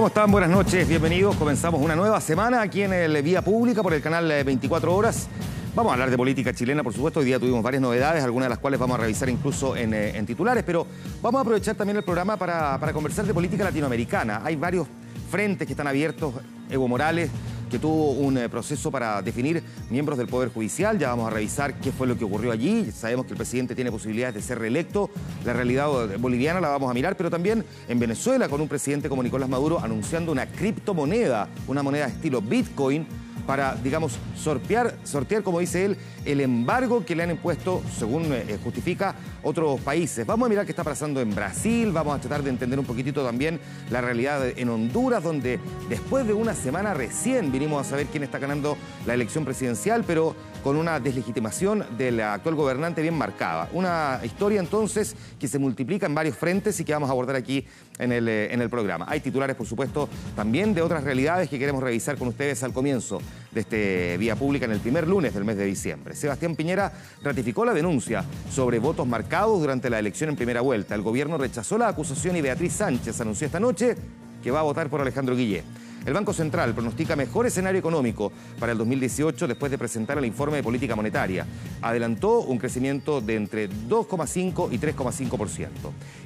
¿Cómo están? Buenas noches, bienvenidos. Comenzamos una nueva semana aquí en el Vía Pública por el canal 24 Horas. Vamos a hablar de política chilena, por supuesto. Hoy día tuvimos varias novedades, algunas de las cuales vamos a revisar incluso en titulares, pero vamos a aprovechar también el programa para conversar de política latinoamericana. Hay varios frentes que están abiertos. Evo Morales, que tuvo un proceso para definir miembros del Poder Judicial. Ya vamos a revisar qué fue lo que ocurrió allí. Sabemos que el presidente tiene posibilidades de ser reelecto. La realidad boliviana la vamos a mirar, pero también en Venezuela, con un presidente como Nicolás Maduro anunciando una criptomoneda, una moneda estilo Bitcoin, para, digamos, sortear, como dice él, el embargo que le han impuesto, según justifica, otros países. Vamos a mirar qué está pasando en Brasil, vamos a tratar de entender un poquitito también la realidad en Honduras, donde después de una semana recién vinimos a saber quién está ganando la elección presidencial, pero con una deslegitimación del actual gobernante bien marcada. Una historia entonces que se multiplica en varios frentes y que vamos a abordar aquí en el programa. Hay titulares, por supuesto, también de otras realidades que queremos revisar con ustedes al comienzo de este Vía Pública en el primer lunes del mes de diciembre. Sebastián Piñera ratificó la denuncia sobre votos marcados durante la elección en primera vuelta. El gobierno rechazó la acusación y Beatriz Sánchez anunció esta noche que va a votar por Alejandro Guillé. El Banco Central pronostica mejor escenario económico para el 2018 después de presentar el informe de política monetaria. Adelantó un crecimiento de entre 2,5 y 3,5%.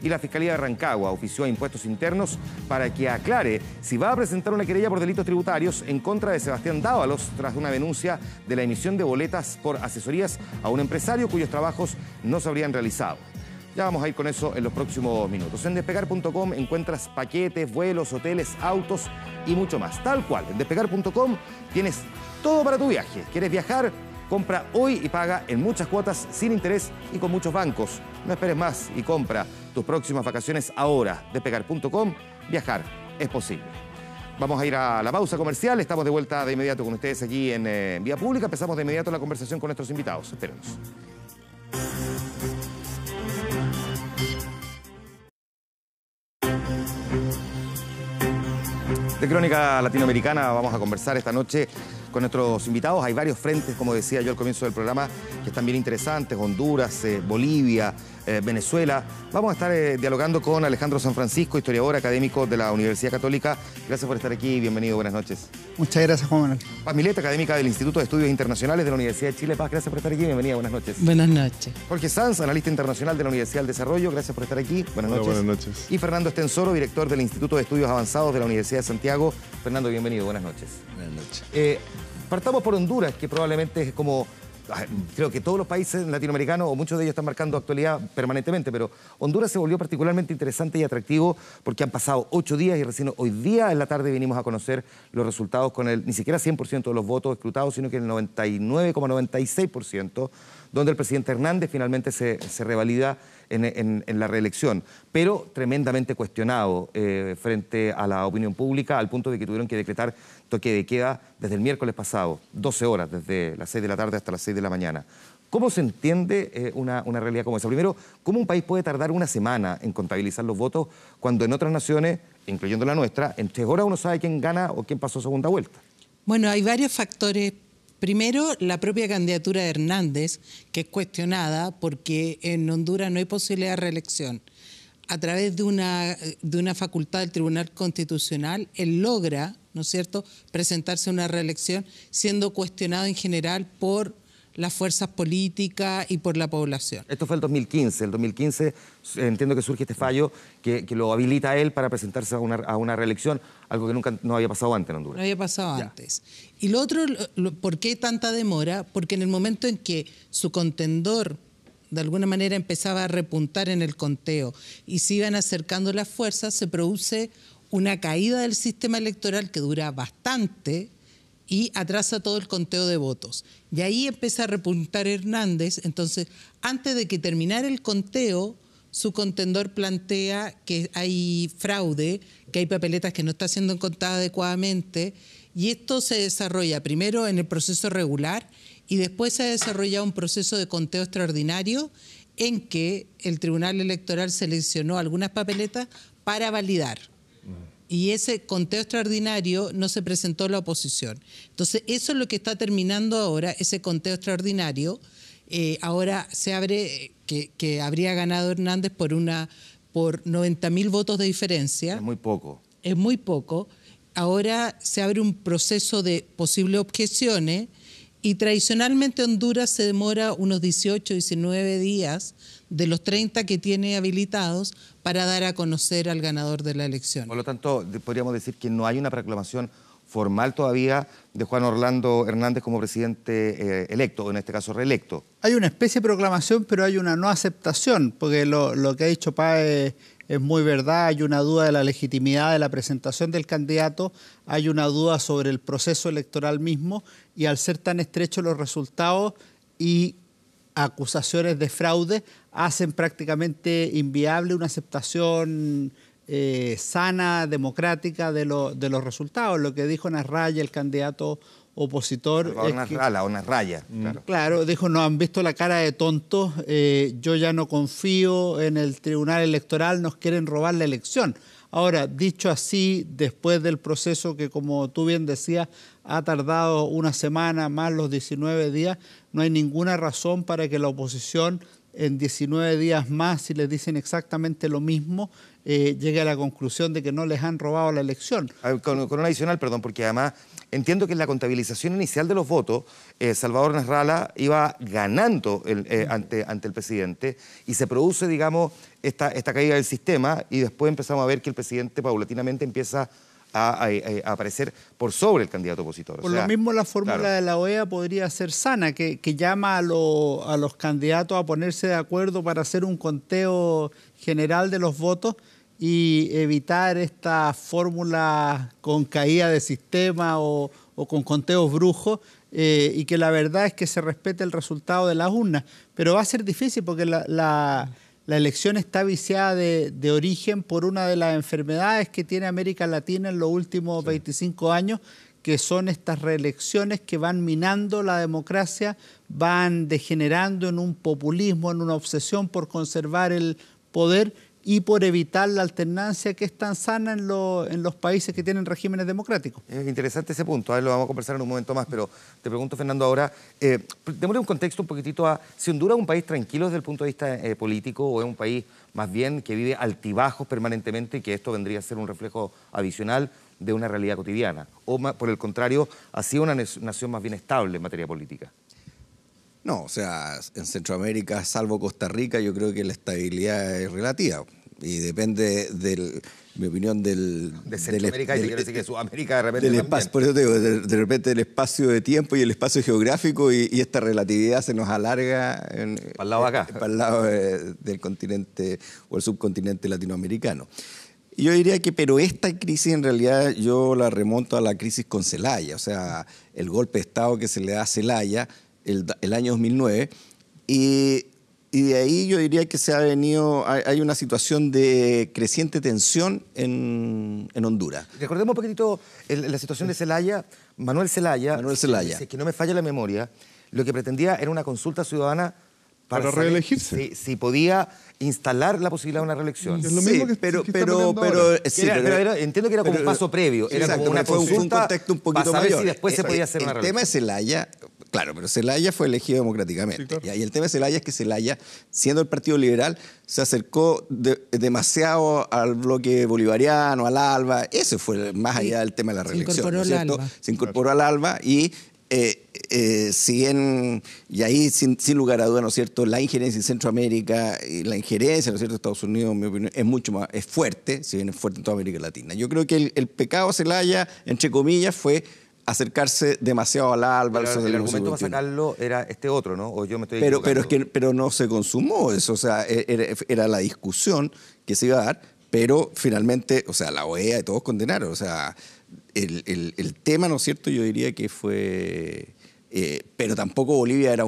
Y la Fiscalía de Rancagua ofició a Impuestos Internos para que aclare si va a presentar una querella por delitos tributarios en contra de Sebastián Dávalos tras una denuncia de la emisión de boletas por asesorías a un empresario cuyos trabajos no se habrían realizado. Ya vamos a ir con eso en los próximos minutos. En despegar.com encuentras paquetes, vuelos, hoteles, autos y mucho más. Tal cual, en despegar.com tienes todo para tu viaje. ¿Quieres viajar? Compra hoy y paga en muchas cuotas sin interés y con muchos bancos. No esperes más y compra tus próximas vacaciones ahora. Despegar.com, viajar es posible. Vamos a ir a la pausa comercial. Estamos de vuelta de inmediato con ustedes aquí en Vía Pública. Empezamos de inmediato la conversación con nuestros invitados. Espérenos. De Crónica Latinoamericana vamos a conversar esta noche con nuestros invitados. Hay varios frentes, como decía yo al comienzo del programa, que están bien interesantes. Honduras, Bolivia, Venezuela. Vamos a estar dialogando con Alejandro San Francisco, historiador académico de la Universidad Católica. Gracias por estar aquí. Bienvenido, buenas noches. Muchas gracias, Juan Manuel. Paz Mileta, académica del Instituto de Estudios Internacionales de la Universidad de Chile. Paz, gracias por estar aquí. Bienvenida, buenas noches. Buenas noches. Jorge Sanz, analista internacional de la Universidad del Desarrollo. Gracias por estar aquí. Buenas noches. Buenas noches. Y Fernando Estensoro, director del Instituto de Estudios Avanzados de la Universidad de Santiago. Fernando, bienvenido. Buenas noches. Buenas noches. Partamos por Honduras, que probablemente es como... Creo que todos los países latinoamericanos, o muchos de ellos están marcando actualidad permanentemente, pero Honduras se volvió particularmente interesante y atractivo porque han pasado 8 días y recién hoy día en la tarde vinimos a conocer los resultados con el ni siquiera 100% de los votos escrutados, sino que el 99,96%, donde el presidente Hernández finalmente se revalida en la reelección, pero tremendamente cuestionado frente a la opinión pública, al punto de que tuvieron que decretar toque de queda desde el miércoles pasado, 12 horas, desde las 6 de la tarde hasta las 6 de la mañana. ¿Cómo se entiende una realidad como esa? Primero, ¿cómo un país puede tardar una semana en contabilizar los votos cuando en otras naciones, incluyendo la nuestra, en 3 horas uno sabe quién gana o quién pasó segunda vuelta? Bueno, hay varios factores. Primero, la propia candidatura de Hernández, que es cuestionada porque en Honduras no hay posibilidad de reelección. A través de una facultad del Tribunal Constitucional, él logra, ¿no es cierto?, presentarse a una reelección, siendo cuestionado en general por las fuerzas políticas y por la población. Esto fue el 2015. El 2015 entiendo que surge este fallo que lo habilita a él para presentarse a una reelección, algo que nunca no había pasado antes en Honduras. No había pasado antes. Y lo otro, ¿por qué tanta demora? Porque en el momento en que su contendor de alguna manera empezaba a repuntar en el conteo y se iban acercando las fuerzas, se produce una caída del sistema electoral que dura bastante y atrasa todo el conteo de votos. Y ahí empieza a repuntar Hernández. Entonces, antes de que terminara el conteo, su contendor plantea que hay fraude, que hay papeletas que no están siendo contadas adecuadamente, y esto se desarrolla primero en el proceso regular y después se ha desarrollado un proceso de conteo extraordinario en que el Tribunal Electoral seleccionó algunas papeletas para validar. Y ese conteo extraordinario no se presentó a la oposición. Entonces, eso es lo que está terminando ahora, ese conteo extraordinario. Ahora se abre que habría ganado Hernández por 90.000 votos de diferencia. Es muy poco. es muy poco. Ahora se abre un proceso de posibles objeciones y tradicionalmente Honduras se demora unos 18, 19 días de los 30 que tiene habilitados para dar a conocer al ganador de la elección. Por lo tanto, podríamos decir que no hay una proclamación formal todavía de Juan Orlando Hernández como presidente electo, o en este caso reelecto. Hay una especie de proclamación, pero hay una no aceptación, porque lo que ha dicho Páez es muy verdad. Hay una duda de la legitimidad de la presentación del candidato, hay una duda sobre el proceso electoral mismo, y al ser tan estrechos los resultados y acusaciones de fraude, hacen prácticamente inviable una aceptación sana, democrática de los resultados. Lo que dijo Nasralla, el candidato opositor... Nasralla. Claro, dijo, no han visto la cara de tontos, yo ya no confío en el Tribunal Electoral, nos quieren robar la elección. Ahora, dicho así, después del proceso que, como tú bien decías, ha tardado una semana más los 19 días, no hay ninguna razón para que la oposición en 19 días más, si les dicen exactamente lo mismo, llegue a la conclusión de que no les han robado la elección. Con un adicional, perdón, porque además entiendo que en la contabilización inicial de los votos, Salvador Nasralla iba ganando ante el presidente y se produce, digamos, esta caída del sistema y después empezamos a ver que el presidente paulatinamente empieza a aparecer por sobre el candidato opositor. Por lo mismo la fórmula de la OEA podría ser sana, que llama a los candidatos a ponerse de acuerdo para hacer un conteo general de los votos y evitar esta fórmula con caída de sistema o con conteos brujos, y que la verdad es que se respete el resultado de las urnas. Pero va a ser difícil porque la elección está viciada de origen por una de las enfermedades que tiene América Latina en los últimos 25 años, que son estas reelecciones que van minando la democracia, van degenerando en un populismo, en una obsesión por conservar el poder y por evitar la alternancia que es tan sana en los países que tienen regímenes democráticos. Es interesante ese punto, a ver, lo vamos a conversar en un momento más, pero te pregunto, Fernando, ahora, démosle un contexto un poquitito a si Honduras es un país tranquilo desde el punto de vista político o es un país más bien que vive altibajos permanentemente y que esto vendría a ser un reflejo adicional de una realidad cotidiana, o por el contrario, ha sido una nación más bien estable en materia política. No, o sea, en Centroamérica, salvo Costa Rica, yo creo que la estabilidad es relativa y depende mi opinión, de Centroamérica, y te quiero decir que Sudamérica de repente del también. espacio, por eso te digo, de repente el espacio de tiempo y el espacio geográfico y esta relatividad se nos alarga para el lado de acá. Para el lado del continente o el subcontinente latinoamericano. Yo diría que, pero esta crisis en realidad yo la remonto a la crisis con Zelaya, o sea, el golpe de Estado que se le da a Zelaya el año 2009, y de ahí yo diría que hay una situación de creciente tensión en Honduras. Recordemos un poquitito la situación de Zelaya. Manuel Zelaya, si que no me falla la memoria, lo que pretendía era una consulta ciudadana para reelegirse. Si podía instalar la posibilidad de una reelección. Es lo mismo que pero entiendo que era como un paso previo, era como una consulta fue un contexto un poquito para saber mayor. si después se podía hacer una reelección. El tema de Zelaya, claro, pero Zelaya fue elegido democráticamente. Sí, claro. Y el tema de Zelaya es que Zelaya, siendo el Partido Liberal, se acercó demasiado al bloque bolivariano, al ALBA. Ese fue más allá del tema de la reelección. Se incorporó al ALBA y y ahí sin lugar a duda, ¿no es cierto?, la injerencia en Centroamérica y la injerencia, ¿no es cierto?, de Estados Unidos, en mi opinión, es mucho más, es fuerte, si bien es fuerte en toda América Latina. Yo creo que el pecado de Zelaya, entre comillas, fue acercarse demasiado al ALBA. Pero el argumento para sacarlo era este otro, ¿no? O yo me estoy equivocando. Pero no se consumó eso, o sea, era la discusión que se iba a dar, pero finalmente, o sea, la OEA y todos condenaron, o sea, el tema, ¿no es cierto?, yo diría que fue... pero tampoco Bolivia era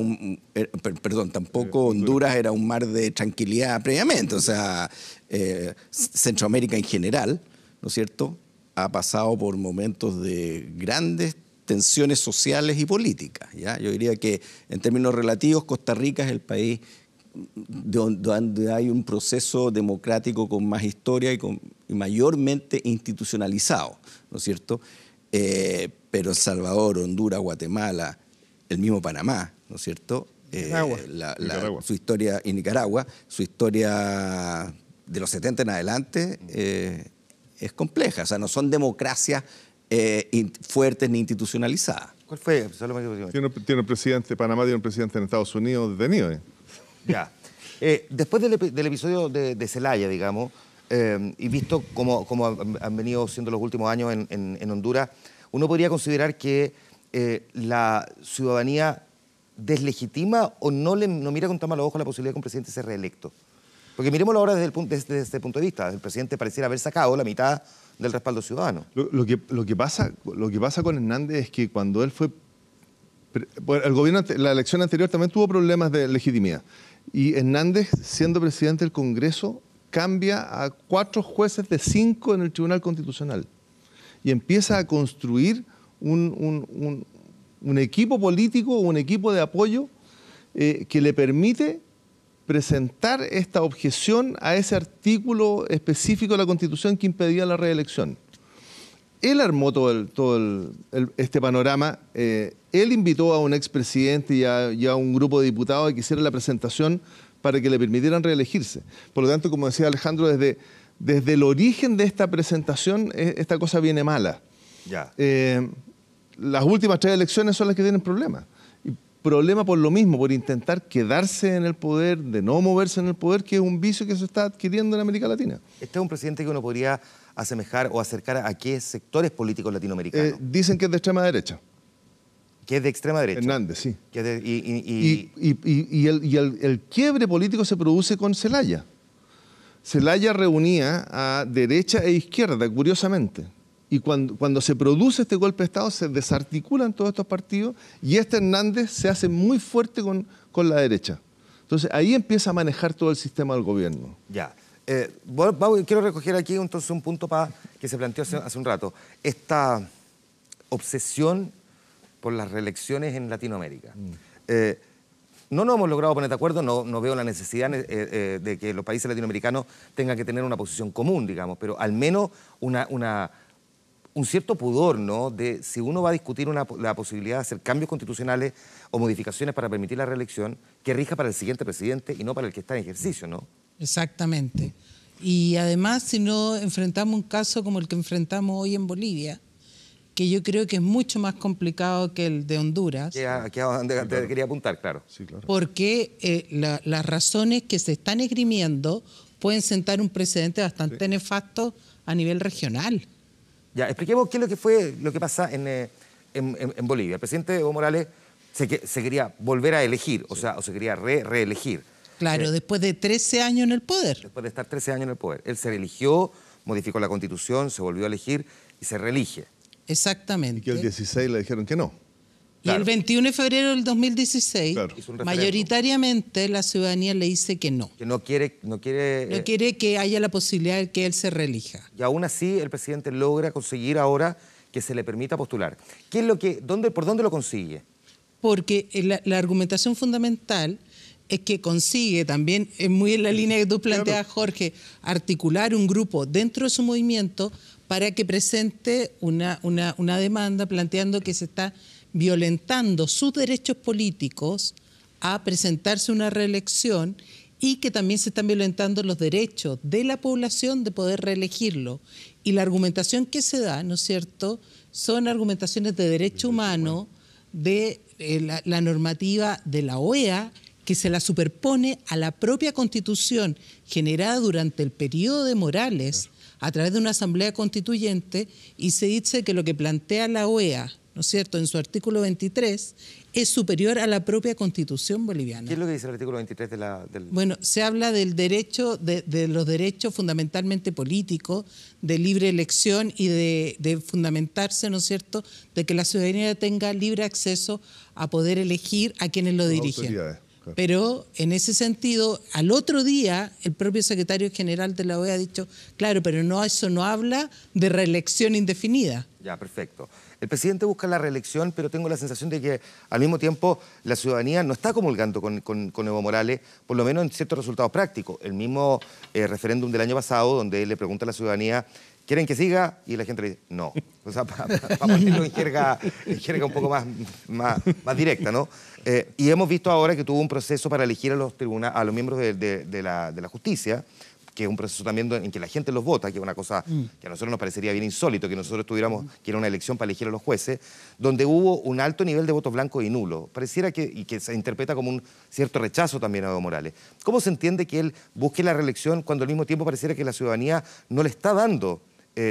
tampoco Honduras era un mar de tranquilidad previamente, o sea, Centroamérica en general, ¿no es cierto?, ha pasado por momentos de grandes tensiones sociales y políticas, ¿ya? Yo diría que en términos relativos Costa Rica es el país donde hay un proceso democrático con más historia y mayormente institucionalizado, ¿no es cierto? Pero El Salvador, Honduras, Guatemala, el mismo Panamá, ¿no es cierto? Su historia, y Nicaragua, su historia de los 70 en adelante es compleja. O sea, no son democracias fuertes ni institucionalizadas. ¿Cuál fue? Tiene un presidente, Panamá tiene un presidente en Estados Unidos detenido. Ya. Después del episodio de Celaya, digamos, y visto cómo han venido siendo los últimos años en Honduras, uno podría considerar que la ciudadanía deslegitima o no mira con tan malos ojos la posibilidad de que un presidente sea reelecto. Porque miremoslo ahora desde este punto de vista. El presidente pareciera haber sacado la mitad del respaldo ciudadano. Lo que pasa con Hernández es que cuando él fue... El gobierno, la elección anterior también tuvo problemas de legitimidad. Y Hernández, siendo presidente del Congreso, cambia a 4 jueces de 5 en el Tribunal Constitucional. Y empieza a construir un equipo político, un equipo de apoyo que le permite presentar esta objeción a ese artículo específico de la Constitución que impedía la reelección. Él armó este panorama. Él invitó a un expresidente y a un grupo de diputados a que hicieran la presentación para que le permitieran reelegirse. Por lo tanto, como decía Alejandro, desde el origen de esta presentación, esta cosa viene mala. Ya. Las últimas 3 elecciones son las que tienen problemas. Problema por lo mismo, por intentar quedarse en el poder, de no moverse en el poder, que es un vicio que se está adquiriendo en América Latina. Este es un presidente que uno podría asemejar o acercar a qué sectores políticos latinoamericanos. Dicen que es de extrema derecha. Que es de extrema derecha. Hernández, sí. Que es el quiebre político se produce con Celaya. Celaya reunía a derecha e izquierda, curiosamente. Y cuando se produce este golpe de Estado, se desarticulan todos estos partidos y Hernández se hace muy fuerte con la derecha. Entonces, ahí empieza a manejar todo el sistema del gobierno. Ya. Quiero recoger aquí entonces un punto que se planteó hace un rato. Esta obsesión por las reelecciones en Latinoamérica. No nos hemos logrado poner de acuerdo, no veo la necesidad de que los países latinoamericanos tengan que tener una posición común, digamos, pero al menos un cierto pudor, ¿no?, de si uno va a discutir la posibilidad de hacer cambios constitucionales o modificaciones para permitir la reelección, que rija para el siguiente presidente y no para el que está en ejercicio, ¿no? Exactamente. Y además, si no enfrentamos un caso como el que enfrentamos hoy en Bolivia, que yo creo que es mucho más complicado que el de Honduras. Aquí a donde te quería apuntar, claro. Sí, claro. Porque las razones que se están esgrimiendo pueden sentar un precedente bastante nefasto a nivel regional. Ya, expliquemos qué es lo que pasa en Bolivia. El presidente Evo Morales se quería volver a elegir, o se quería reelegir. Claro, después de 13 años en el poder. Después de estar 13 años en el poder. Él se reeligió, modificó la Constitución, se volvió a elegir y se reelige. Exactamente. Y que el 16 le dijeron que no. Y el 21 de febrero del 2016, claro, mayoritariamente la ciudadanía le dice que no. Que no quiere que haya la posibilidad de que él se reelija. Y aún así el presidente logra conseguir ahora que se le permita postular. ¿Por dónde lo consigue? Porque la argumentación fundamental es que consigue también, es muy en la línea que tú planteas, Jorge, articular un grupo dentro de su movimiento para que presente una demanda planteando que se está violentando sus derechos políticos a presentarse una reelección y que también se están violentando los derechos de la población de poder reelegirlo. Y la argumentación que se da, ¿no es cierto?, son argumentaciones de derecho humano, de la normativa de la OEA, que se la superpone a la propia Constitución generada durante el periodo de Morales a través de una asamblea constituyente, y se dice que lo que plantea la OEA, ¿no es cierto?, en su artículo 23, es superior a la propia Constitución boliviana. ¿Qué es lo que dice el artículo 23 del...? Bueno, se habla del derecho, de los derechos fundamentalmente políticos, de libre elección y de fundamentarse, ¿no es cierto?, de que la ciudadanía tenga libre acceso a poder elegir a quienes lo dirigen. Claro. Pero en ese sentido, al otro día, el propio secretario general de la OEA ha dicho, claro, pero eso no habla de reelección indefinida. Ya, perfecto. El presidente busca la reelección, pero tengo la sensación de que al mismo tiempo la ciudadanía no está comulgando con Evo Morales, por lo menos en ciertos resultados prácticos. El mismo referéndum del año pasado, donde él le pregunta a la ciudadanía, ¿quieren que siga? Y la gente le dice, no. O sea, para ponerlo en jerga un poco más directa, ¿no? Y hemos visto ahora que tuvo un proceso para elegir a los miembros de la justicia, que es un proceso también en que la gente los vota, que es una cosa que a nosotros nos parecería bien insólito, que nosotros tuviéramos que era una elección para elegir a los jueces, donde hubo un alto nivel de votos blancos y nulos. Pareciera y que se interpreta como un cierto rechazo también a Evo Morales. ¿Cómo se entiende que él busque la reelección cuando al mismo tiempo pareciera que la ciudadanía no le está dando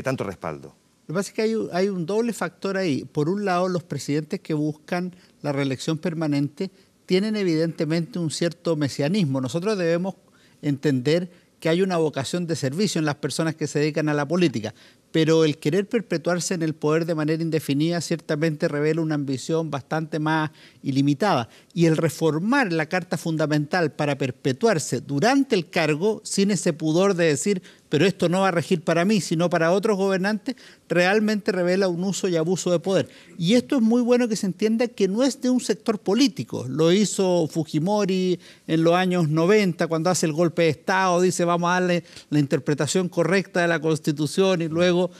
tanto respaldo? Lo que pasa es que hay un doble factor ahí. Por un lado, los presidentes que buscan la reelección permanente tienen evidentemente un cierto mesianismo. Nosotros debemos entender que hay una vocación de servicio en las personas que se dedican a la política, pero el querer perpetuarse en el poder de manera indefinida ciertamente revela una ambición bastante más ilimitada. Y el reformar la Carta Fundamental para perpetuarse durante el cargo, sin ese pudor de decir, pero esto no va a regir para mí, sino para otros gobernantes, realmente revela un uso y abuso de poder. Y esto es muy bueno que se entienda que no es de un sector político. Lo hizo Fujimori en los años 90, cuando hace el golpe de Estado, dice vamos a darle la interpretación correcta de la Constitución y luego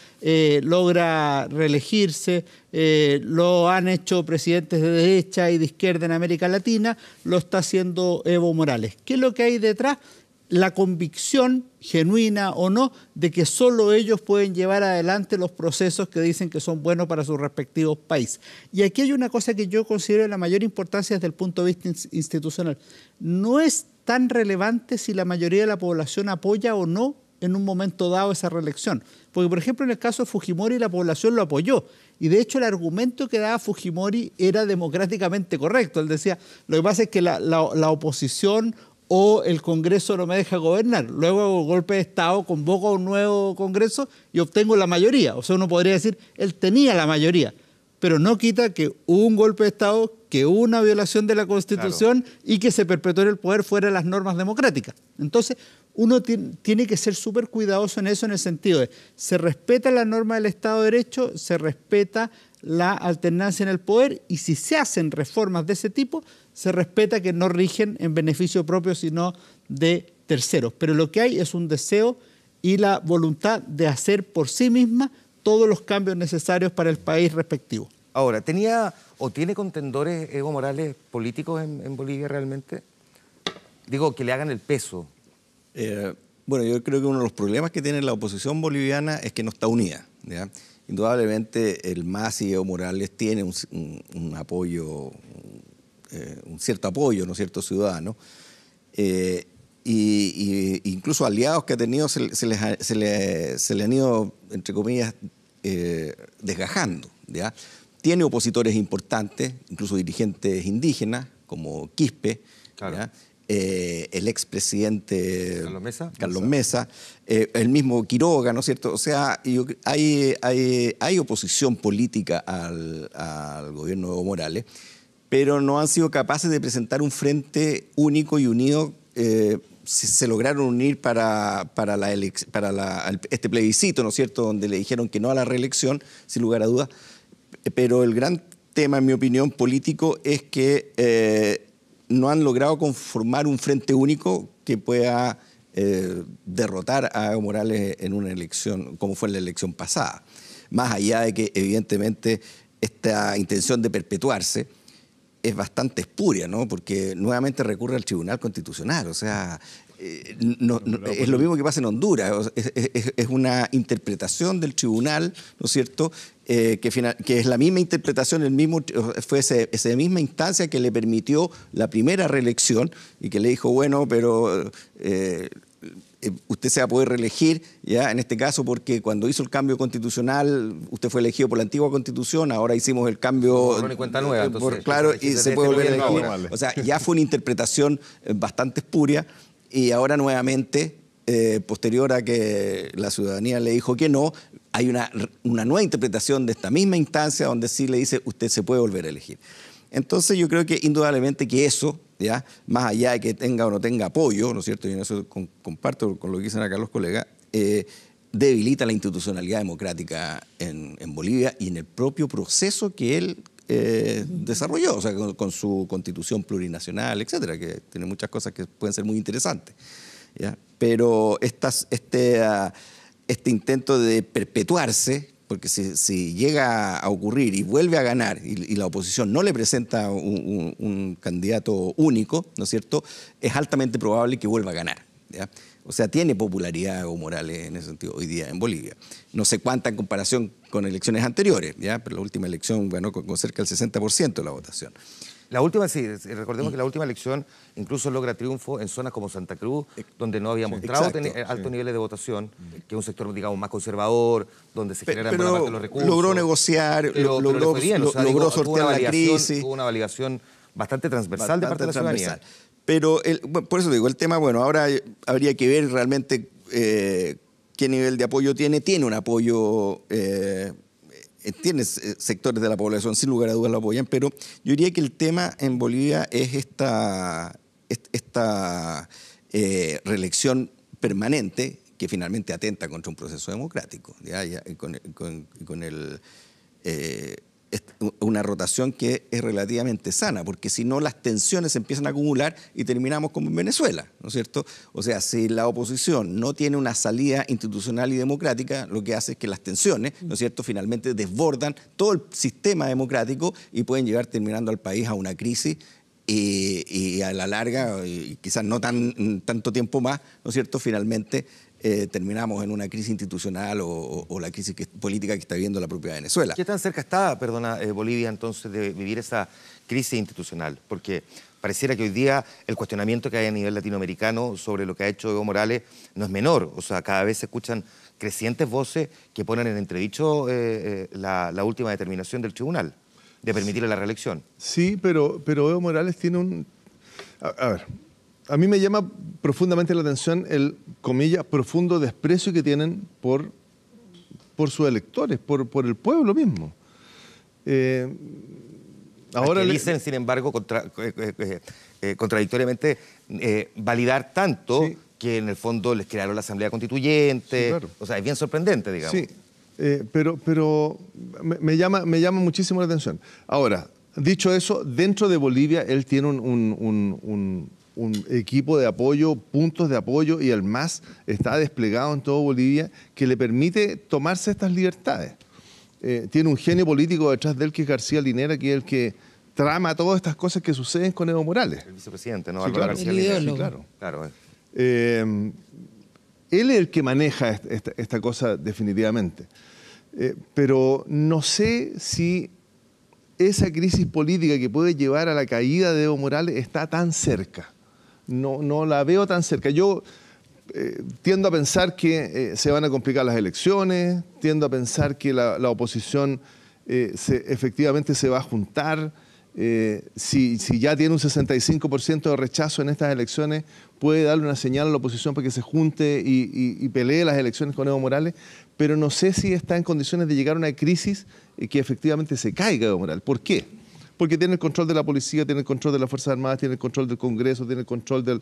logra reelegirse. Lo han hecho presidentes de derecha y de izquierda en América Latina, lo está haciendo Evo Morales. ¿Qué es lo que hay detrás? La convicción, genuina o no, de que solo ellos pueden llevar adelante los procesos que dicen que son buenos para sus respectivos países. Y aquí hay una cosa que yo considero de la mayor importancia desde el punto de vista institucional. No es tan relevante si la mayoría de la población apoya o no en un momento dado esa reelección. Porque, por ejemplo, en el caso de Fujimori, la población lo apoyó. Y, de hecho, el argumento que daba Fujimori era democráticamente correcto. Él decía, lo que pasa es que la oposición o el Congreso no me deja gobernar. Luego hago golpe de Estado, convoco a un nuevo Congreso y obtengo la mayoría. O sea, uno podría decir, él tenía la mayoría, pero no quita que hubo un golpe de Estado, que hubo una violación de la Constitución y que se perpetuó el poder fuera de las normas democráticas. Entonces, uno tiene que ser súper cuidadoso en eso, en el sentido de se respeta la norma del Estado de Derecho, se respeta la alternancia en el poder y si se hacen reformas de ese tipo, se respeta que no rigen en beneficio propio, sino de terceros. Pero lo que hay es un deseo y la voluntad de hacer por sí misma todos los cambios necesarios para el país respectivo. Ahora, ¿tenía o tiene contendores Evo Morales políticos en Bolivia realmente? Digo, que le hagan el peso. Bueno, yo creo que uno de los problemas que tiene la oposición boliviana es que no está unida, ¿ya? Indudablemente el MAS y Evo Morales tienen un apoyo, un cierto apoyo, ¿no es cierto?, ciudadano, y incluso aliados que ha tenido se le han ido, entre comillas, desgajando, ¿ya? Tiene opositores importantes, incluso dirigentes indígenas, como Quispe, claro. ¿Ya? El expresidente Carlos Mesa, el mismo Quiroga, ¿no es cierto? O sea, hay oposición política al gobierno de Evo Morales, pero no han sido capaces de presentar un frente único y unido. Se lograron unir para este plebiscito, ¿no es cierto?, donde le dijeron que no a la reelección, sin lugar a dudas. Pero el gran tema, en mi opinión, político es que no han logrado conformar un frente único que pueda derrotar a Evo Morales en una elección, como fue en la elección pasada. Más allá de que, evidentemente, esta intención de perpetuarse es bastante espuria, ¿no? Porque nuevamente recurre al Tribunal Constitucional. O sea, es lo mismo que pasa en Honduras. Es una interpretación del tribunal, ¿no es cierto?, que es la misma interpretación, fue esa misma instancia que le permitió la primera reelección y que le dijo, bueno, pero usted se va a poder reelegir, ya en este caso, porque cuando hizo el cambio constitucional, usted fue elegido por la antigua Constitución, ahora hicimos el cambio cuenta nueva, entonces, claro, y se puede volver a elegir. O sea, ya fue una interpretación bastante espuria y ahora nuevamente, posterior a que la ciudadanía le dijo que no, hay una nueva interpretación de esta misma instancia donde sí le dice usted se puede volver a elegir. Entonces yo creo que indudablemente que eso, ¿ya?, más allá de que tenga o no tenga apoyo, ¿no es cierto?, y en eso comparto con lo que dicen acá los colegas, debilita la institucionalidad democrática en Bolivia y en el propio proceso que él desarrolló, o sea, con su constitución plurinacional, etcétera, que tiene muchas cosas que pueden ser muy interesantes, ¿ya? Pero este intento de perpetuarse, porque si llega a ocurrir y vuelve a ganar y la oposición no le presenta un candidato único, ¿no es cierto?, es altamente probable que vuelva a ganar. ¿ya? O sea, tiene popularidad Evo Morales en ese sentido hoy día en Bolivia. No sé cuánta en comparación con elecciones anteriores, ¿ya? Pero la última elección ganó con cerca del 60% de la votación. La última, sí, recordemos que la última elección incluso logra triunfo en zonas como Santa Cruz, donde no había mostrado altos niveles de votación, que es un sector, digamos, más conservador, donde se generan buena parte de los recursos. Logró negociar, logró sortear la crisis. Tuvo una validación bastante transversal de parte de la ciudadanía. Pero, por eso digo, el tema, bueno, ahora habría que ver realmente qué nivel de apoyo tiene. Tiene un apoyo... tiene sectores de la población, sin lugar a dudas lo apoyan, pero yo diría que el tema en Bolivia es esta reelección permanente que finalmente atenta contra un proceso democrático, una rotación que es relativamente sana, porque si no las tensiones se empiezan a acumular y terminamos como en Venezuela, ¿no es cierto? O sea, si la oposición no tiene una salida institucional y democrática, lo que hace es que las tensiones, ¿no es cierto?, finalmente desbordan todo el sistema democrático y pueden llevar terminando al país a una crisis y a la larga, y quizás no tanto tiempo más, ¿no es cierto?, finalmente terminamos en una crisis institucional o la crisis política que está viviendo la propia Venezuela. ¿Qué tan cerca está, Bolivia, entonces, de vivir esa crisis institucional? Porque pareciera que hoy día el cuestionamiento que hay a nivel latinoamericano sobre lo que ha hecho Evo Morales no es menor. O sea, cada vez se escuchan crecientes voces que ponen en entredicho la última determinación del tribunal de permitirle la reelección. Sí, pero Evo Morales tiene un... A ver... A mí me llama profundamente la atención el, comillas, profundo desprecio que tienen por sus electores, por el pueblo mismo. Ahora dicen, sin embargo, contradictoriamente, validar tanto que en el fondo les crearon la Asamblea Constituyente. Sí, claro. O sea, es bien sorprendente, digamos. Sí, pero me llama muchísimo la atención. Ahora, dicho eso, dentro de Bolivia él tiene un equipo de apoyo, puntos de apoyo, y el MAS está desplegado en todo Bolivia que le permite tomarse estas libertades. Tiene un genio político detrás de él que es García Linera, que es el que trama todas estas cosas que suceden con Evo Morales. El vicepresidente, ¿no? Sí, claro. García Linera. Sí, claro. Claro. Él es el que maneja esta cosa definitivamente. Pero no sé si esa crisis política que puede llevar a la caída de Evo Morales está tan cerca. No la veo tan cerca. Yo tiendo a pensar que se van a complicar las elecciones, tiendo a pensar que la oposición efectivamente se va a juntar. Si ya tiene un 65% de rechazo en estas elecciones, puede darle una señal a la oposición para que se junte y pelee las elecciones con Evo Morales, pero no sé si está en condiciones de llegar a una crisis que efectivamente se caiga Evo Morales. ¿Por qué? Porque tiene el control de la policía, tiene el control de las Fuerzas Armadas, tiene el control del Congreso, tiene el control tiene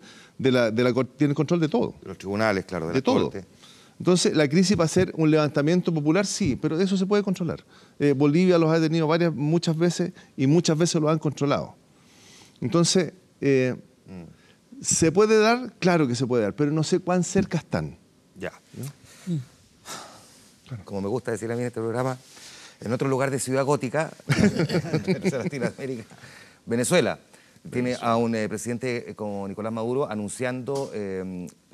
el control de todo. De los tribunales, claro, de todo. Corte. Entonces, la crisis va a ser un levantamiento popular, sí, pero eso se puede controlar. Bolivia los ha tenido muchas veces y muchas veces lo han controlado. Entonces, ¿se puede dar? Claro que se puede dar, pero no sé cuán cerca están. Ya. Claro. Como me gusta decir a mí en este programa, en otro lugar de Ciudad Gótica, en Latinoamérica, Venezuela, tiene a un presidente como Nicolás Maduro anunciando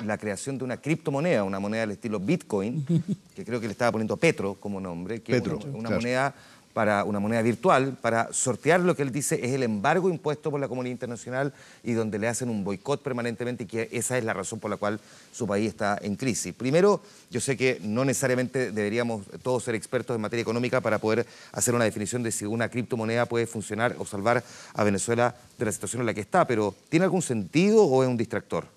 la creación de una criptomoneda, una moneda del estilo Bitcoin, que creo que le estaba poniendo Petro como nombre, que Petro, es una moneda una moneda virtual para sortear lo que él dice es el embargo impuesto por la comunidad internacional y donde le hacen un boicot permanentemente, y que esa es la razón por la cual su país está en crisis. Primero, yo sé que no necesariamente deberíamos todos ser expertos en materia económica para poder hacer una definición de si una criptomoneda puede funcionar o salvar a Venezuela de la situación en la que está, pero ¿tiene algún sentido o es un distractor?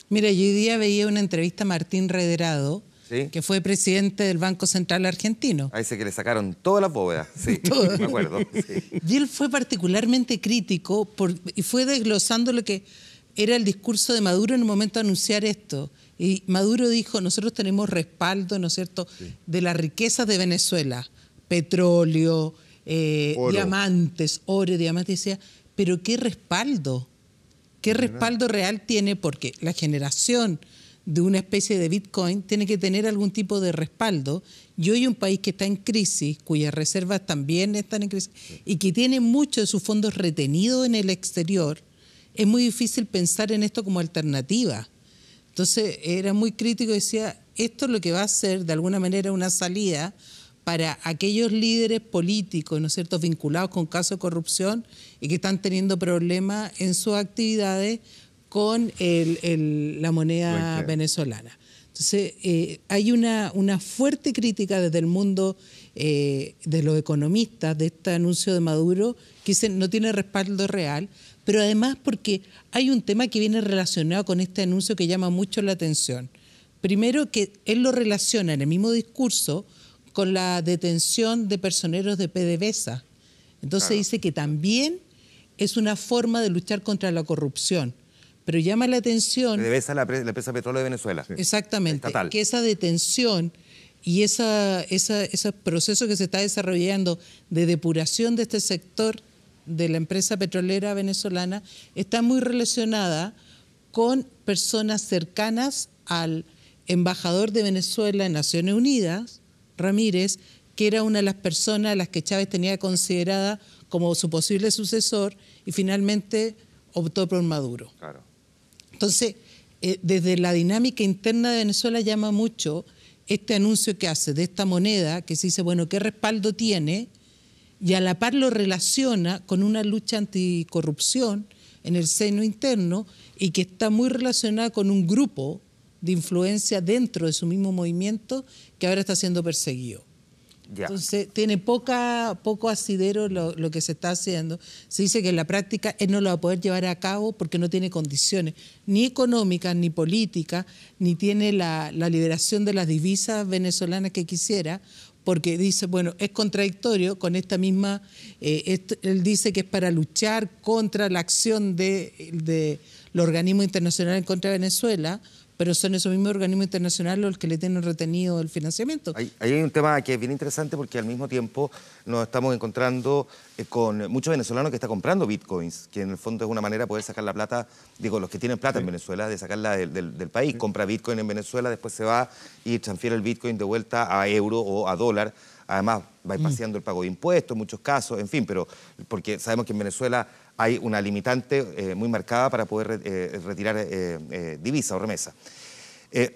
Mira, yo hoy día veía una entrevista a Martín Rederado, ¿sí?, que fue presidente del Banco Central argentino. A ese que le sacaron todas las bóvedas, sí, me acuerdo. Sí. Y él fue particularmente crítico y fue desglosando lo que era el discurso de Maduro en el momento de anunciar esto. Y Maduro dijo, nosotros tenemos respaldo, ¿no es cierto?, sí, de las riquezas de Venezuela, petróleo, diamantes, oro, diamantes. Decía, pero ¿qué respaldo? ¿Qué respaldo real tiene? Porque la generación de una especie de Bitcoin tiene que tener algún tipo de respaldo, y hoy un país que está en crisis, cuyas reservas también están en crisis, sí, y que tiene muchos de sus fondos retenidos en el exterior, es muy difícil pensar en esto como alternativa. Entonces era muy crítico y decía, esto es lo que va a ser de alguna manera una salida para aquellos líderes políticos, ¿no es cierto?, vinculados con casos de corrupción y que están teniendo problemas en sus actividades con la moneda venezolana. Entonces, hay una fuerte crítica desde el mundo de los economistas de este anuncio de Maduro, que dicen no tiene respaldo real, pero además porque hay un tema que viene relacionado con este anuncio que llama mucho la atención. Primero, que él lo relaciona en el mismo discurso con la detención de personeros de PDVSA. Entonces dice que también es una forma de luchar contra la corrupción. Pero llama la atención... PDVSA, la empresa de petróleo de Venezuela. Sí. Exactamente. Estatal. Que esa detención y ese proceso que se está desarrollando de depuración de este sector de la empresa petrolera venezolana está muy relacionada con personas cercanas al embajador de Venezuela en Naciones Unidas, Ramírez, que era una de las personas a las que Chávez tenía considerada como su posible sucesor y finalmente optó por Maduro. Claro. Entonces, desde la dinámica interna de Venezuela llama mucho este anuncio que hace de esta moneda, que se dice, bueno, ¿qué respaldo tiene? Y a la par lo relaciona con una lucha anticorrupción en el seno interno y que está muy relacionada con un grupo de influencia dentro de su mismo movimiento que ahora está siendo perseguido. Ya. Entonces, tiene poco asidero lo que se está haciendo. Se dice que en la práctica él no lo va a poder llevar a cabo porque no tiene condiciones, ni económicas, ni políticas, ni tiene la liberación de las divisas venezolanas que quisiera, porque dice, bueno, es contradictorio con esta misma, él dice que es para luchar contra la acción de los organismos internacionales en contra de Venezuela, pero son esos mismos organismos internacionales los que le tienen retenido el financiamiento. Ahí hay un tema que es bien interesante porque al mismo tiempo nos estamos encontrando con muchos venezolanos que están comprando bitcoins, que en el fondo es una manera de poder sacar la plata, digo, los que tienen plata en Venezuela, de sacarla del país. Compra bitcoin en Venezuela, después se va y transfiere el bitcoin de vuelta a euro o a dólar. Además, va paseando el pago de impuestos en muchos casos, en fin, pero porque sabemos que en Venezuela hay una limitante muy marcada para poder retirar divisa o remesa.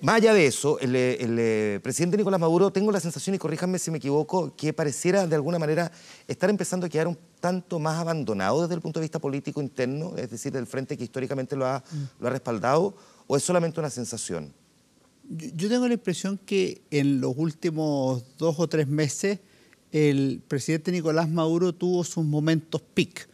Más allá de eso, el presidente Nicolás Maduro, tengo la sensación, y corríjanme si me equivoco, que pareciera de alguna manera estar empezando a quedar un tanto más abandonado desde el punto de vista político interno, es decir, del frente que históricamente lo ha respaldado, ¿o es solamente una sensación? Yo tengo la impresión que en los últimos 2 o 3 meses el presidente Nicolás Maduro tuvo sus momentos peak.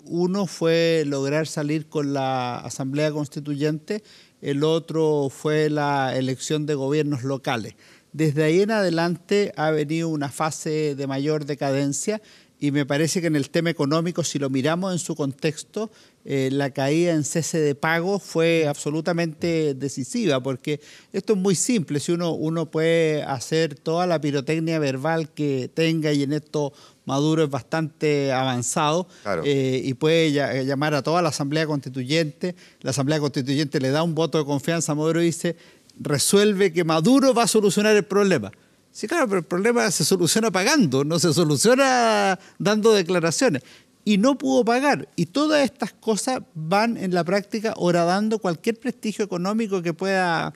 Uno fue lograr salir con la Asamblea Constituyente, el otro fue la elección de gobiernos locales. Desde ahí en adelante ha venido una fase de mayor decadencia y me parece que en el tema económico, si lo miramos en su contexto, la caída en cese de pago fue absolutamente decisiva, porque esto es muy simple, si uno puede hacer toda la pirotecnia verbal que tenga, y en esto Maduro es bastante avanzado, claro. Y puede llamar a toda la Asamblea Constituyente, la Asamblea Constituyente le da un voto de confianza a Maduro y dice, resuelve que Maduro va a solucionar el problema. Sí, claro, pero el problema se soluciona pagando, no se soluciona dando declaraciones. Y no pudo pagar. Y todas estas cosas van en la práctica horadando cualquier prestigio económico que pueda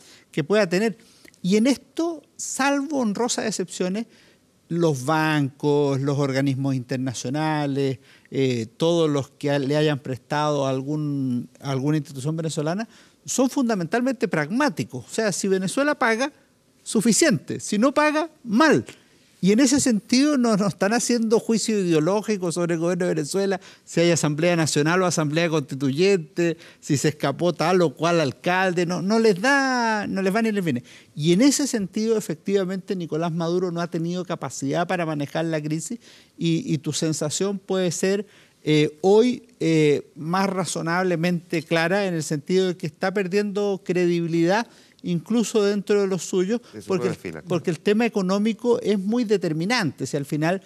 tener. Y en esto, salvo honrosas excepciones, los bancos, los organismos internacionales, todos los que le hayan prestado a alguna institución venezolana, son fundamentalmente pragmáticos. O sea, si Venezuela paga, suficiente. Si no paga, mal. Y en ese sentido no están haciendo juicio ideológico sobre el gobierno de Venezuela, si hay Asamblea Nacional o Asamblea Constituyente, si se escapó tal o cual alcalde, no les va ni les viene. Y en ese sentido, efectivamente, Nicolás Maduro no ha tenido capacidad para manejar la crisis y tu sensación puede ser hoy más razonablemente clara en el sentido de que está perdiendo credibilidad incluso dentro de los suyos, porque el tema económico es muy determinante. O sea, al final,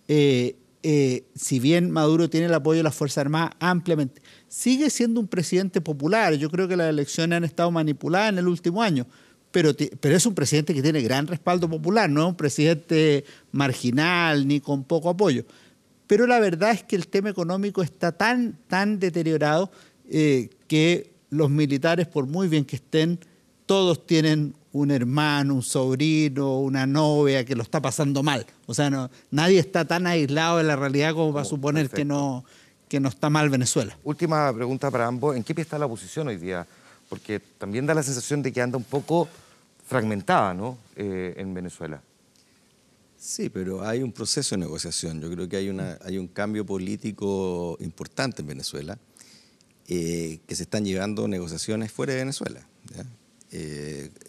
si bien Maduro tiene el apoyo de las Fuerzas Armadas ampliamente, sigue siendo un presidente popular. Yo creo que las elecciones han estado manipuladas en el último año, pero es un presidente que tiene gran respaldo popular, no es un presidente marginal ni con poco apoyo. Pero la verdad es que el tema económico está tan deteriorado que los militares, por muy bien que estén, todos tienen un hermano, un sobrino, una novia que lo está pasando mal. O sea, nadie está tan aislado de la realidad como para suponer que no está mal Venezuela. Última pregunta para ambos. ¿En qué pie está la oposición hoy día? Porque también da la sensación de que anda un poco fragmentada, ¿no? En Venezuela. Sí, pero hay un proceso de negociación. Yo creo que hay un cambio político importante en Venezuela, que se están llevando negociaciones fuera de Venezuela, ¿ya?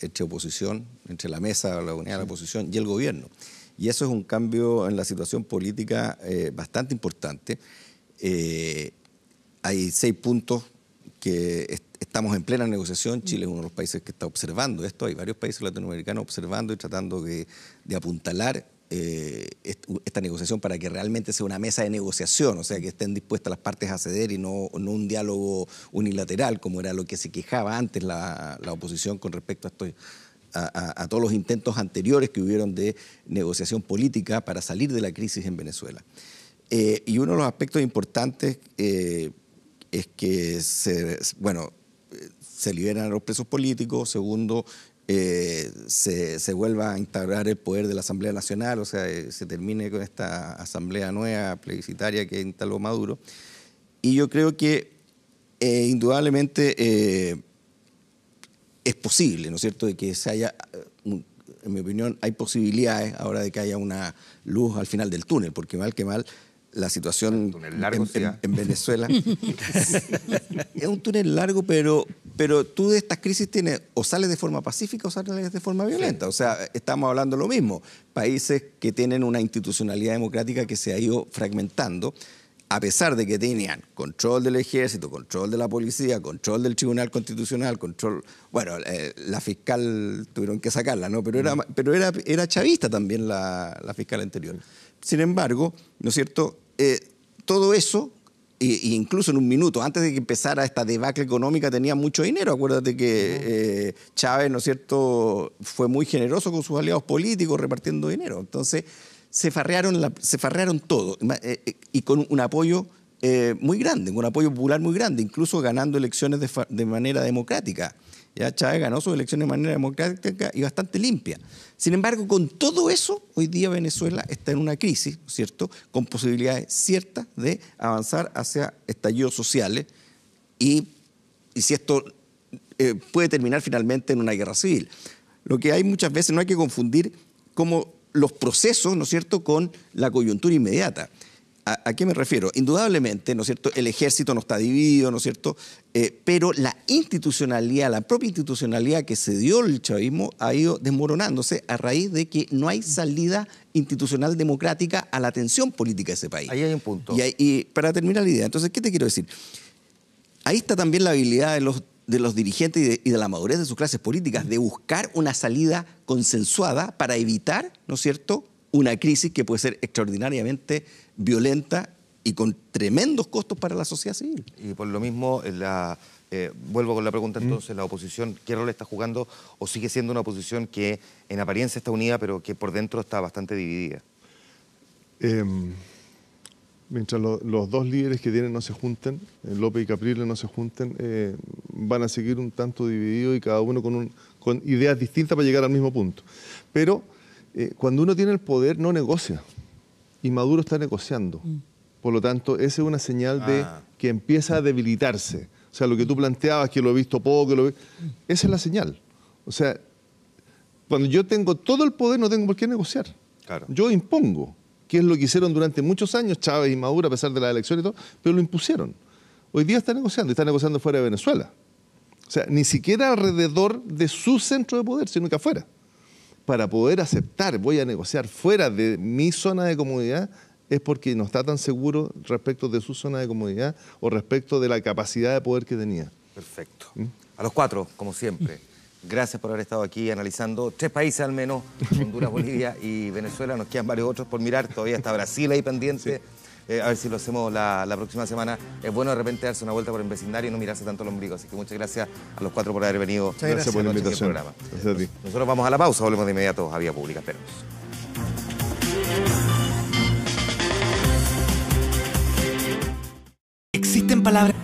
Entre oposición, entre la mesa, la unidad de la oposición y el gobierno. Y eso es un cambio en la situación política bastante importante. Hay 6 puntos que estamos en plena negociación. Chile es uno de los países que está observando esto. Hay varios países latinoamericanos observando y tratando de apuntalar esta negociación para que realmente sea una mesa de negociación, o sea, que estén dispuestas las partes a ceder y no un diálogo unilateral, como era lo que se quejaba antes la oposición con respecto a todos los intentos anteriores que hubieron de negociación política para salir de la crisis en Venezuela. Y uno de los aspectos importantes es que se liberan a los presos políticos. Segundo, se vuelva a instaurar el poder de la Asamblea Nacional, o sea, se termine con esta asamblea nueva, plebiscitaria que instaló Maduro. Y yo creo que indudablemente es posible, ¿no es cierto?, de que se haya, en mi opinión, hay posibilidades ahora de que haya una luz al final del túnel, porque mal que mal, la situación en Venezuela es un túnel largo, pero tú de estas crisis tienes o sales de forma pacífica o sales de forma violenta. Sí. O sea, estamos hablando lo mismo. Países que tienen una institucionalidad democrática que se ha ido fragmentando, a pesar de que tenían control del ejército, control de la policía, control del Tribunal Constitucional, control... Bueno, la fiscal tuvieron que sacarla, ¿no? Pero era chavista también la fiscal anterior. Sin embargo, ¿no es cierto?, todo eso, e incluso en un minuto, antes de que empezara esta debacle económica, tenía mucho dinero. Acuérdate que Chávez, ¿no es cierto?, fue muy generoso con sus aliados políticos repartiendo dinero. Entonces, se farrearon todo, y con un apoyo muy grande, un apoyo popular muy grande, incluso ganando elecciones de manera democrática. Ya Chávez ganó sus elecciones de manera democrática y bastante limpia. Sin embargo, con todo eso, hoy día Venezuela está en una crisis, ¿no es cierto?, con posibilidades ciertas de avanzar hacia estallidos sociales y si esto puede terminar finalmente en una guerra civil. Lo que hay muchas veces, no hay que confundir como los procesos, ¿no es cierto?, con la coyuntura inmediata. ¿A qué me refiero? Indudablemente, ¿no es cierto?, el ejército no está dividido, ¿no es cierto?, pero la institucionalidad, la propia institucionalidad que se dio el chavismo ha ido desmoronándose a raíz de que no hay salida institucional democrática a la tensión política de ese país. Ahí hay un punto. Y para terminar la idea, entonces, ¿qué te quiero decir? Ahí está también la habilidad de los dirigentes y de la madurez de sus clases políticas de buscar una salida consensuada para evitar, ¿no es cierto?, una crisis que puede ser extraordinariamente violenta y con tremendos costos para la sociedad civil. Y por lo mismo, vuelvo con la pregunta entonces, ¿la oposición qué rol está jugando o sigue siendo una oposición que en apariencia está unida pero que por dentro está bastante dividida? Mientras los dos líderes que tienen no se junten, López y Capriles no se junten, van a seguir un tanto divididos y cada uno con ideas distintas para llegar al mismo punto. Pero cuando uno tiene el poder no negocia y Maduro está negociando. Por lo tanto, esa es una señal de que empieza a debilitarse. O sea, lo que tú planteabas, que lo he visto poco, esa es la señal. O sea, cuando yo tengo todo el poder no tengo por qué negociar. Claro. Yo impongo, que es lo que hicieron durante muchos años Chávez y Maduro, a pesar de las elecciones y todo, pero lo impusieron. Hoy día está negociando fuera de Venezuela. O sea, ni siquiera alrededor de su centro de poder, sino que afuera. Para poder aceptar, voy a negociar fuera de mi zona de comodidad, es porque no está tan seguro respecto de su zona de comodidad o respecto de la capacidad de poder que tenía. Perfecto. A los 4, como siempre, gracias por haber estado aquí analizando 3 países al menos, Honduras, Bolivia y Venezuela. Nos quedan varios otros por mirar, todavía está Brasil ahí pendiente. Sí. A ver si lo hacemos la próxima semana. Es bueno de repente darse una vuelta por el vecindario y no mirarse tanto el ombligo. Así que muchas gracias a los 4 por haber venido. Gracias por la invitación. Gracias a ti. Nosotros vamos a la pausa, volvemos de inmediato a Vía Pública. Esperemos. Existen palabras...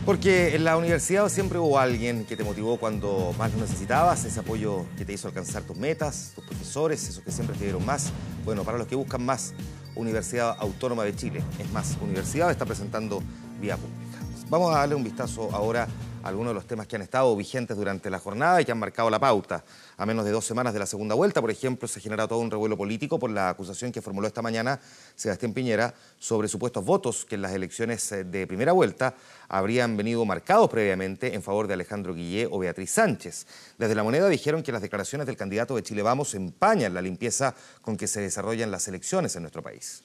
Porque en la universidad siempre hubo alguien que te motivó cuando más lo necesitabas, ese apoyo que te hizo alcanzar tus metas, tus profesores, esos que siempre te dieron más. Bueno, para los que buscan más, Universidad Autónoma de Chile, es más, Universidad está presentando Vía Pública. Vamos a darle un vistazo ahora a algunos de los temas que han estado vigentes durante la jornada y que han marcado la pauta. A menos de 2 semanas de la segunda vuelta, por ejemplo, se genera todo un revuelo político por la acusación que formuló esta mañana Sebastián Piñera sobre supuestos votos que en las elecciones de primera vuelta habrían venido marcados previamente en favor de Alejandro Guillé o Beatriz Sánchez. Desde La Moneda dijeron que las declaraciones del candidato de Chile Vamos empañan la limpieza con que se desarrollan las elecciones en nuestro país.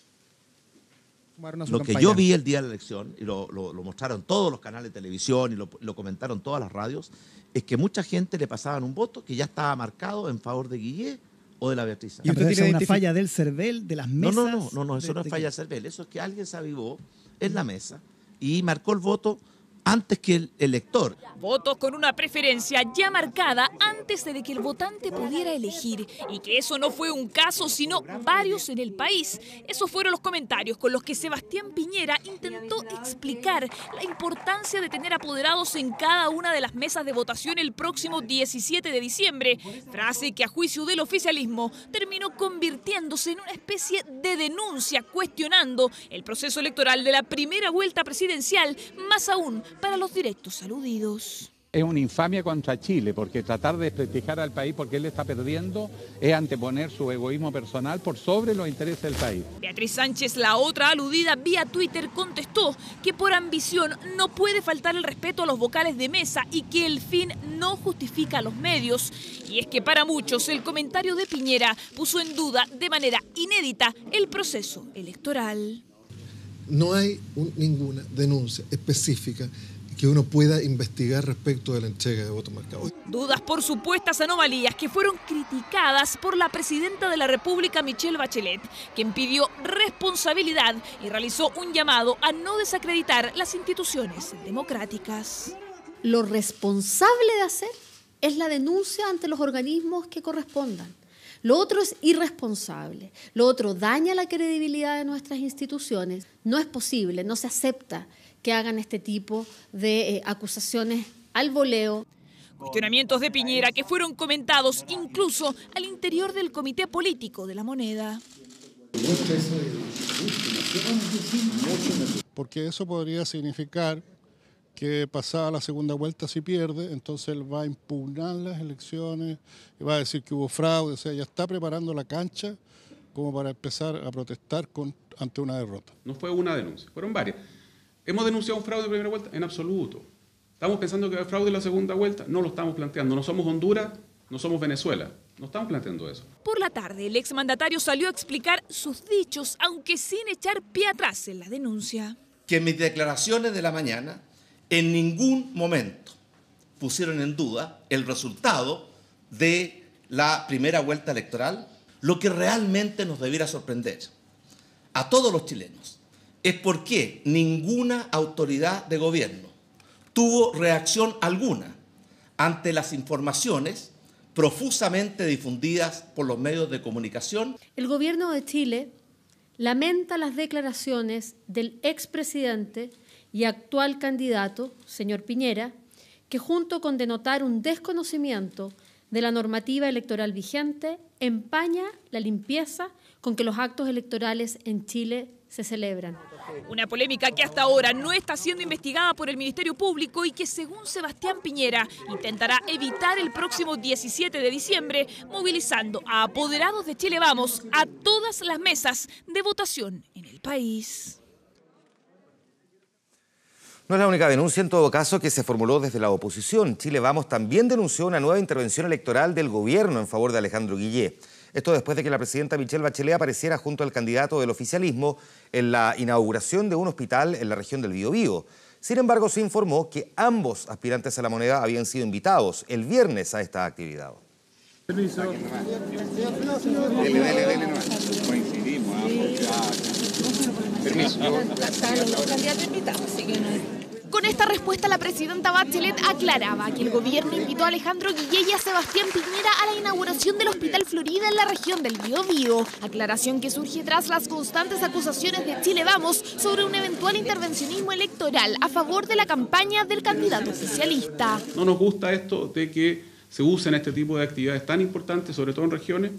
Lo que yo vi el día de la elección, y lo mostraron todos los canales de televisión y lo comentaron todas las radios, es que mucha gente le pasaban un voto que ya estaba marcado en favor de Guillé o de la Beatriz Sánchez. ¿Y usted tiene una falla del CERVEL, de las mesas? No, eso no es falla del CERVEL, eso es que alguien se avivó en la mesa y marcó el voto antes que el elector. Votos con una preferencia ya marcada antes de que el votante pudiera elegir. Y que eso no fue un caso, sino varios en el país. Esos fueron los comentarios con los que Sebastián Piñera intentó explicar la importancia de tener apoderados en cada una de las mesas de votación el próximo 17 de diciembre. Frase que a juicio del oficialismo terminó convirtiéndose en una especie de denuncia cuestionando el proceso electoral de la primera vuelta presidencial, más aún para los directos aludidos. Es una infamia contra Chile, porque tratar de desprestigiar al país porque él está perdiendo es anteponer su egoísmo personal por sobre los intereses del país. Beatriz Sánchez, la otra aludida, vía Twitter contestó que por ambición no puede faltar el respeto a los vocales de mesa y que el fin no justifica a los medios. Y es que para muchos el comentario de Piñera puso en duda de manera inédita el proceso electoral. No hay ninguna denuncia específica que uno pueda investigar respecto de la entrega de votos marcados. Dudas por supuestas anomalías que fueron criticadas por la presidenta de la República, Michelle Bachelet, quien pidió responsabilidad y realizó un llamado a no desacreditar las instituciones democráticas. Lo responsable de hacer es la denuncia ante los organismos que correspondan. Lo otro es irresponsable, lo otro daña la credibilidad de nuestras instituciones. No es posible, no se acepta que hagan este tipo de acusaciones al voleo. Cuestionamientos de Piñera que fueron comentados incluso al interior del Comité Político de La Moneda. Porque eso podría significar que pasada la segunda vuelta si pierde, entonces él va a impugnar las elecciones y va a decir que hubo fraude, o sea, ya está preparando la cancha como para empezar a protestar ante una derrota. No fue una denuncia, fueron varias. ¿Hemos denunciado un fraude de primera vuelta? En absoluto. ¿Estamos pensando que hay fraude en la segunda vuelta? No lo estamos planteando. No somos Honduras, no somos Venezuela. No estamos planteando eso. Por la tarde, el exmandatario salió a explicar sus dichos, aunque sin echar pie atrás en la denuncia. Que mis declaraciones de la mañana en ningún momento pusieron en duda el resultado de la primera vuelta electoral. Lo que realmente nos debiera sorprender a todos los chilenos es por qué ninguna autoridad de gobierno tuvo reacción alguna ante las informaciones profusamente difundidas por los medios de comunicación. El gobierno de Chile lamenta las declaraciones del expresidente y actual candidato, señor Piñera, que junto con denotar un desconocimiento de la normativa electoral vigente, empaña la limpieza con que los actos electorales en Chile se celebran. Una polémica que hasta ahora no está siendo investigada por el Ministerio Público y que, según Sebastián Piñera, intentará evitar el próximo 17 de diciembre, movilizando a apoderados de Chile Vamos a todas las mesas de votación en el país. No es la única denuncia, en todo caso, que se formuló desde la oposición. Chile Vamos también denunció una nueva intervención electoral del gobierno en favor de Alejandro Guillé. Esto después de que la presidenta Michelle Bachelet apareciera junto al candidato del oficialismo en la inauguración de un hospital en la región del Biobío. Sin embargo, se informó que ambos aspirantes a La Moneda habían sido invitados el viernes a esta actividad. Permiso. Dele, no. Coincidimos. Permiso. Con esta respuesta, la presidenta Bachelet aclaraba que el gobierno invitó a Alejandro Guillé y a Sebastián Piñera a la inauguración del Hospital Florida en la región del Biobío. Aclaración que surge tras las constantes acusaciones de Chile Vamos sobre un eventual intervencionismo electoral a favor de la campaña del candidato oficialista. No nos gusta esto de que se usen este tipo de actividades tan importantes, sobre todo en regiones,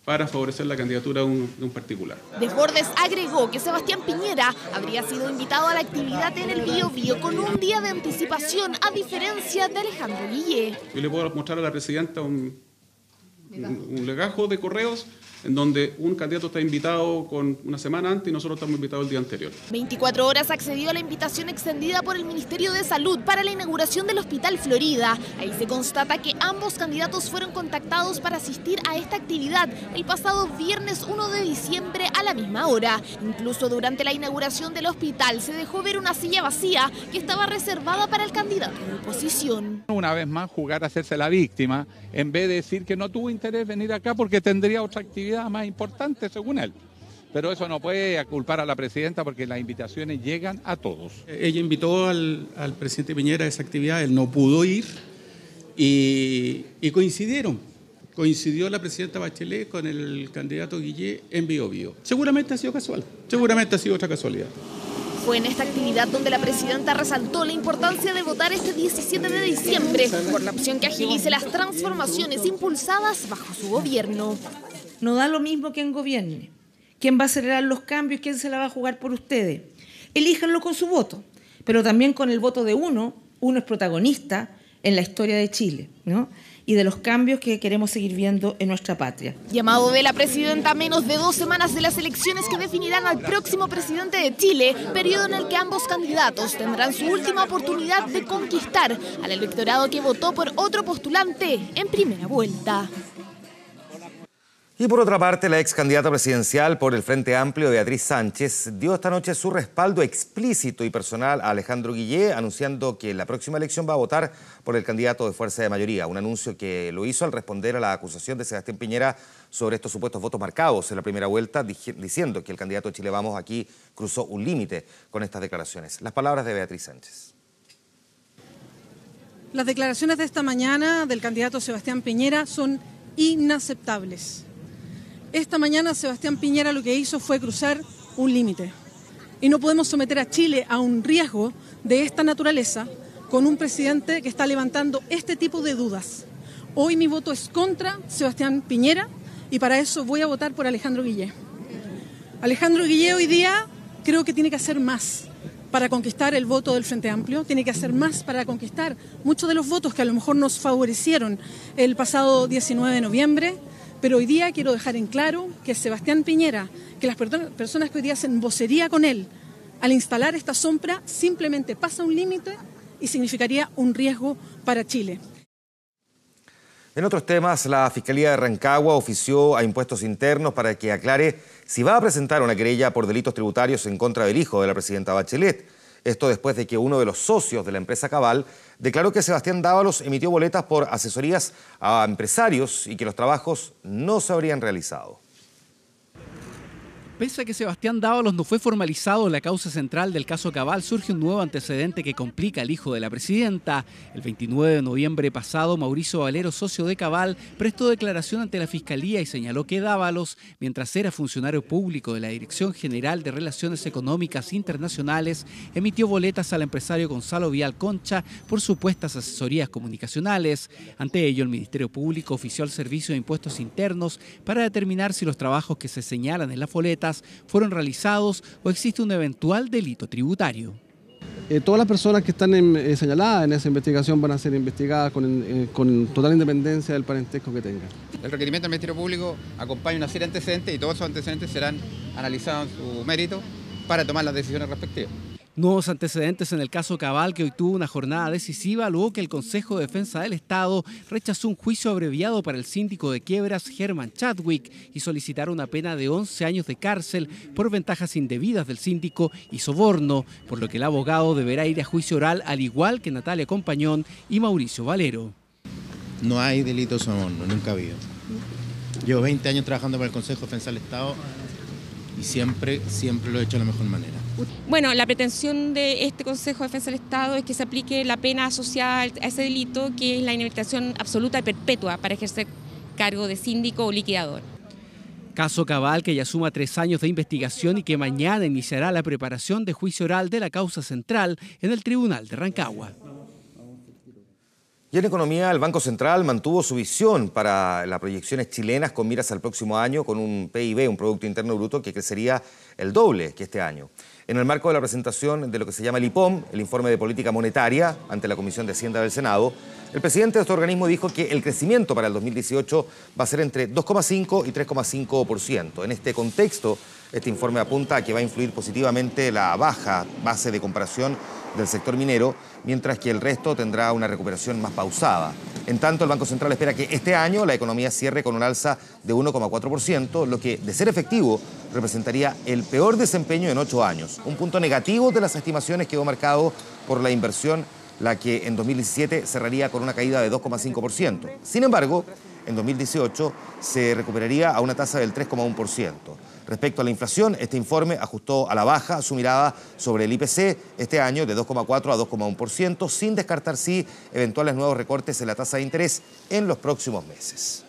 para favorecer la candidatura de un particular. Desbordes agregó que Sebastián Piñera habría sido invitado a la actividad en el Biobío con un día de anticipación, a diferencia de Alejandro Guillé. Yo le puedo mostrar a la presidenta un legajo de correos en donde un candidato está invitado con una semana antes y nosotros estamos invitados el día anterior. 24 Horas accedió a la invitación extendida por el Ministerio de Salud para la inauguración del Hospital Florida. Ahí se constata que ambos candidatos fueron contactados para asistir a esta actividad el pasado viernes 1 de diciembre a la misma hora. Incluso durante la inauguración del hospital se dejó ver una silla vacía que estaba reservada para el candidato de oposición. Una vez más jugar a hacerse la víctima en vez de decir que no tuvo interés venir acá porque tendría otra actividad más importante según él. Pero eso no puede culpar a la presidenta porque las invitaciones llegan a todos. Ella invitó al presidente Piñera a esa actividad, él no pudo ir y coincidieron. Coincidió la presidenta Bachelet con el candidato Guillé en Biobío. Seguramente ha sido casual, seguramente ha sido otra casualidad. Fue en esta actividad donde la presidenta resaltó la importancia de votar este 17 de diciembre por la opción que agilice las transformaciones impulsadas bajo su gobierno. No da lo mismo quien gobierne, quién va a acelerar los cambios, quién se la va a jugar por ustedes. Elíjanlo con su voto, pero también con el voto de uno es protagonista en la historia de Chile, ¿no? Y de los cambios que queremos seguir viendo en nuestra patria. Llamado de la presidenta a menos de 2 semanas de las elecciones que definirán al próximo presidente de Chile, periodo en el que ambos candidatos tendrán su última oportunidad de conquistar al electorado que votó por otro postulante en primera vuelta. Y por otra parte, la ex candidata presidencial por el Frente Amplio, Beatriz Sánchez, dio esta noche su respaldo explícito y personal a Alejandro Guillé, anunciando que en la próxima elección va a votar por el candidato de fuerza de mayoría. Un anuncio que lo hizo al responder a la acusación de Sebastián Piñera sobre estos supuestos votos marcados en la primera vuelta, diciendo que el candidato de Chile Vamos aquí cruzó un límite con estas declaraciones. Las palabras de Beatriz Sánchez. Las declaraciones de esta mañana del candidato Sebastián Piñera son inaceptables. Esta mañana Sebastián Piñera lo que hizo fue cruzar un límite. Y no podemos someter a Chile a un riesgo de esta naturaleza con un presidente que está levantando este tipo de dudas. Hoy mi voto es contra Sebastián Piñera y para eso voy a votar por Alejandro Guillé. Alejandro Guillé hoy día creo que tiene que hacer más para conquistar el voto del Frente Amplio, tiene que hacer más para conquistar muchos de los votos que a lo mejor nos favorecieron el pasado 19 de noviembre. Pero hoy día quiero dejar en claro que Sebastián Piñera, que las personas que hoy día hacen vocería con él, al instalar esta sombra, simplemente pasa un límite y significaría un riesgo para Chile. En otros temas, la Fiscalía de Rancagua ofició a Impuestos Internos para que aclare si va a presentar una querella por delitos tributarios en contra del hijo de la presidenta Bachelet. Esto después de que uno de los socios de la empresa Cabal declaró que Sebastián Dávalos emitió boletas por asesorías a empresarios y que los trabajos no se habrían realizado. Pese a que Sebastián Dávalos no fue formalizado en la causa central del caso Cabal, surge un nuevo antecedente que complica al hijo de la presidenta. El 29 de noviembre pasado, Mauricio Valero, socio de Cabal, prestó declaración ante la Fiscalía y señaló que Dávalos, mientras era funcionario público de la Dirección General de Relaciones Económicas Internacionales, emitió boletas al empresario Gonzalo Vial Concha por supuestas asesorías comunicacionales. Ante ello, el Ministerio Público ofició al Servicio de Impuestos Internos para determinar si los trabajos que se señalan en las boletas fueron realizados o existe un eventual delito tributario. Todas las personas que están señaladas en esa investigación van a ser investigadas con total independencia del parentesco que tengan. El requerimiento del Ministerio Público acompaña una serie de antecedentes y todos esos antecedentes serán analizados en su mérito para tomar las decisiones respectivas. Nuevos antecedentes en el caso Cabal, que hoy tuvo una jornada decisiva luego que el Consejo de Defensa del Estado rechazó un juicio abreviado para el síndico de quiebras Herman Chadwick y solicitaron una pena de 11 años de cárcel por ventajas indebidas del síndico y soborno, por lo que el abogado deberá ir a juicio oral al igual que Natalia Compañón y Mauricio Valero. No hay delito de soborno, nunca ha habido. Llevo 20 años trabajando para el Consejo de Defensa del Estado. y siempre lo he hecho de la mejor manera. Bueno, la pretensión de este Consejo de Defensa del Estado es que se aplique la pena asociada a ese delito, que es la inhabilitación absoluta y perpetua para ejercer cargo de síndico o liquidador. Caso Cabal, que ya suma 3 años de investigación y que mañana iniciará la preparación de juicio oral de la causa central en el Tribunal de Rancagua. Y en economía, el Banco Central mantuvo su visión para las proyecciones chilenas con miras al próximo año, con un PIB, un Producto Interno Bruto, que crecería el doble que este año. En el marco de la presentación de lo que se llama el IPOM, el Informe de Política Monetaria, ante la Comisión de Hacienda del Senado, el presidente de este organismo dijo que el crecimiento para el 2018 va a ser entre 2,5 y 3,5%. En este contexto, este informe apunta a que va a influir positivamente la baja base de comparación del sector minero, mientras que el resto tendrá una recuperación más pausada. En tanto, el Banco Central espera que este año la economía cierre con un alza de 1,4%, lo que, de ser efectivo, representaría el peor desempeño en 8 años. Un punto negativo de las estimaciones quedó marcado por la inversión, la que en 2017 cerraría con una caída de 2,5%. Sin embargo, en 2018 se recuperaría a una tasa del 3,1%. Respecto a la inflación, este informe ajustó a la baja su mirada sobre el IPC este año de 2,4 a 2,1%, sin descartar sí eventuales nuevos recortes en la tasa de interés en los próximos meses.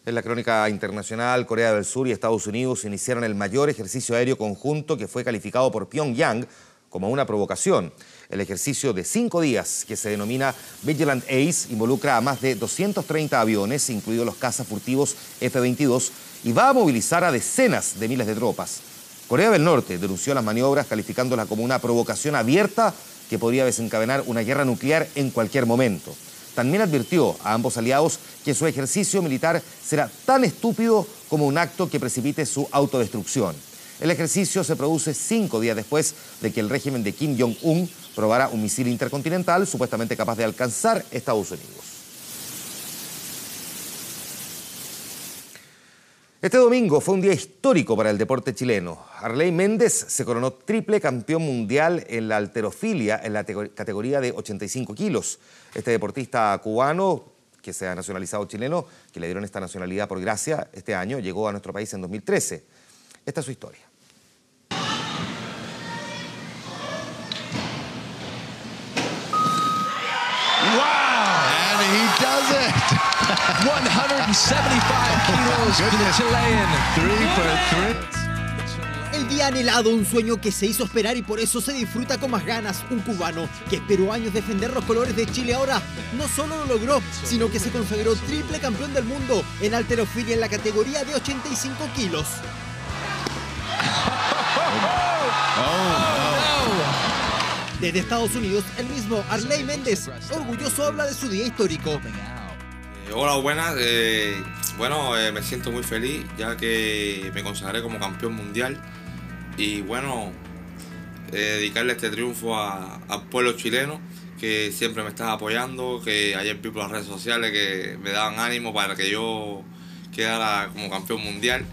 En la crónica internacional, Corea del Sur y Estados Unidos iniciaron el mayor ejercicio aéreo conjunto, que fue calificado por Pyongyang como una provocación. El ejercicio de 5 días, que se denomina Vigilant Ace, involucra a más de 230 aviones, incluidos los cazas furtivos F-22, y va a movilizar a decenas de miles de tropas. Corea del Norte denunció las maniobras, calificándolas como una provocación abierta que podría desencadenar una guerra nuclear en cualquier momento. También advirtió a ambos aliados que su ejercicio militar será tan estúpido como un acto que precipite su autodestrucción. El ejercicio se produce 5 días después de que el régimen de Kim Jong-un probara un misil intercontinental supuestamente capaz de alcanzar Estados Unidos. Este domingo fue un día histórico para el deporte chileno. Arley Méndez se coronó triple campeón mundial en la halterofilia en la categoría de 85 kilos. Este deportista cubano, que se ha nacionalizado chileno, que le dieron esta nacionalidad por gracia este año, llegó a nuestro país en 2013. Esta es su historia. And he does it. 175 kilos for the Chilean. 3 for 3. El día anhelado, un sueño que se hizo esperar y por eso se disfruta con más ganas. Un cubano que esperó años defender los colores de Chile, ahora no solo lo logró, sino que se consagró triple campeón del mundo en halterofilia en la categoría de 85 kilos. Desde Estados Unidos, el mismo Arley Méndez, orgulloso, habla de su día histórico. Hola, buenas. Me siento muy feliz ya que me consagré como campeón mundial y dedicarle este triunfo al pueblo chileno, que siempre me está apoyando, que ayer vi por las redes sociales que me daban ánimo para que yo quedara como campeón mundial.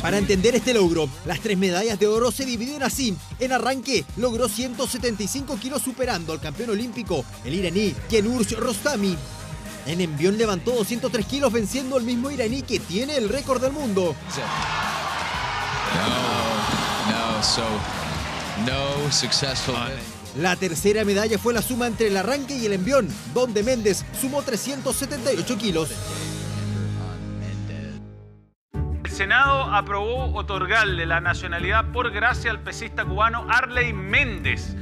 Para entender este logro, las 3 medallas de oro se dividen así. En arranque, logró 175 kilos superando al campeón olímpico, el iraní Yenur Rostami. En envión levantó 203 kilos venciendo al mismo iraní que tiene el récord del mundo. La tercera medalla fue la suma entre el arranque y el envión, donde Méndez sumó 378 kilos. El Senado aprobó otorgarle la nacionalidad por gracia al pesista cubano Arley Méndez.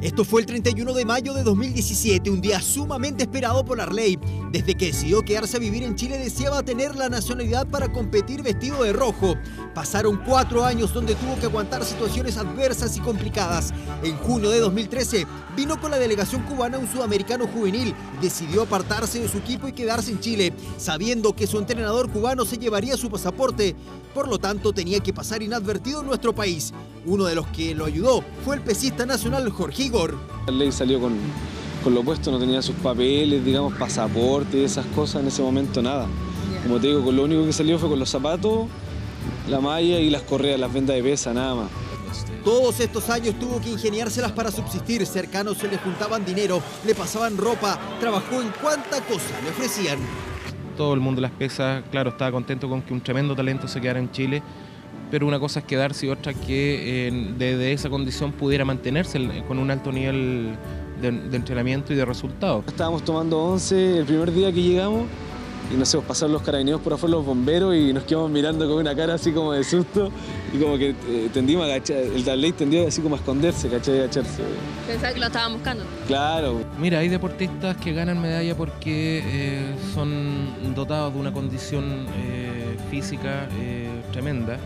Esto fue el 31 de mayo de 2017, un día sumamente esperado por Arley. Desde que decidió quedarse a vivir en Chile, deseaba tener la nacionalidad para competir vestido de rojo. Pasaron 4 años donde tuvo que aguantar situaciones adversas y complicadas. En junio de 2013, vino con la delegación cubana a un sudamericano juvenil. Decidió apartarse de su equipo y quedarse en Chile, sabiendo que su entrenador cubano se llevaría su pasaporte. Por lo tanto, tenía que pasar inadvertido en nuestro país. Uno de los que lo ayudó fue el pesista nacional Jorge Igor. Arley salió con lo opuesto, no tenía sus papeles, digamos, pasaporte, esas cosas, en ese momento nada. Como te digo, con lo único que salió fue con los zapatos, la malla y las correas, las vendas de pesa, nada más. Todos estos años tuvo que ingeniárselas para subsistir. Cercanos se le juntaban dinero, le pasaban ropa, trabajó en cuanta cosa le ofrecían. todo el mundo de las pesas, claro, estaba contento con que un tremendo talento se quedara en Chile, pero una cosa es quedarse y otra que de esa condición pudiera mantenerse con un alto nivel de entrenamiento y de resultados. Estábamos tomando once el primer día que llegamos y no sé, pasaron los carabineros por afuera, los bomberos, y nos quedamos mirando con una cara así como de susto y como que tendimos a agachar, el Darley tendió así como a esconderse, ¿cachai? A agacharse. Pensaba que lo estaban buscando. Claro. Mira, hay deportistas que ganan medalla porque son dotados de una condición física tremenda,